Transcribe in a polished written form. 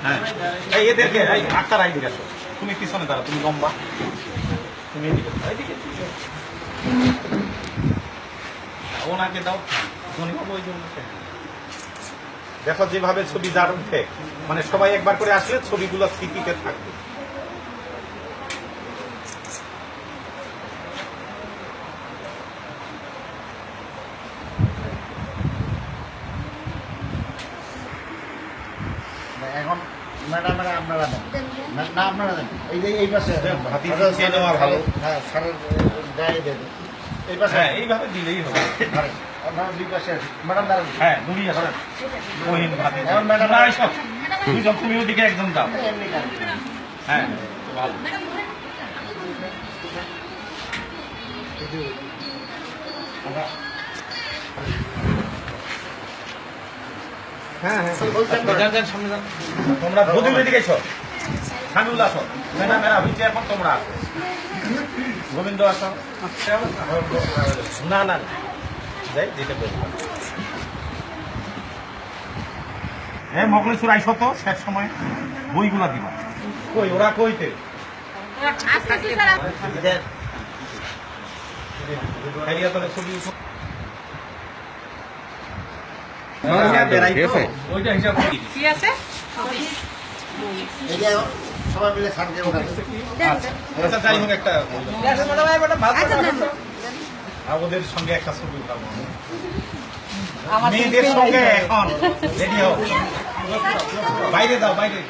হ্যাঁ এদেরকে আক্তার আইদিকে আসো, তুমি পিছনে দাঁড়া, তুমি লম্বা, তুমি এদিকে এইদিকে ওনাকে দাও, ওই যে দেখো যেভাবে ছবি যার উঠে, মানে সবাই একবার করে আসলে ছবিগুলো স্মৃতিতে থাকবে। এখন ম্যাডামেরা আপনারা দেন না, আপনারা দেন এই যে এই পাশে ভালো। হ্যাঁ স্যারের গায়ে দেন এই পাশে, হ্যাঁ এইভাবে দিলেই হবে। আপনারা দুই পাশে আছেন ম্যাডাম দাঁড়ান। হ্যাঁ দুই আসেন ওহিন ভাতি, এখন ম্যাডাম না এসব দুইজন, তুমি ওদিকে একজন দাও। এমনি কাজ হ্যাঁ ভালো। হ্যাঁ হ্যাঁ সামনে যান, তোমরা দুদিন এদিকে এসো, সামিউল আসো, মেরা হইছে এখন তোমরা আসো, গোবিন্দ আসো, না না যাই যেতে বলবো। হ্যাঁ মগলেশ্বর আইসো তো, শেষ সময় বইগুলা দিবা। কই ওরা কইতে ছবি ওইটা হিসাব কি আছে এই যে সবাই মিলে স্যারকে ওখানে আচ্ছা যাই হোক একটা ওদের সঙ্গে একটা ছবি উঠাবো, মেয়েদের সঙ্গে এখন রেডি হোক, বাইরে দাও বাইরে।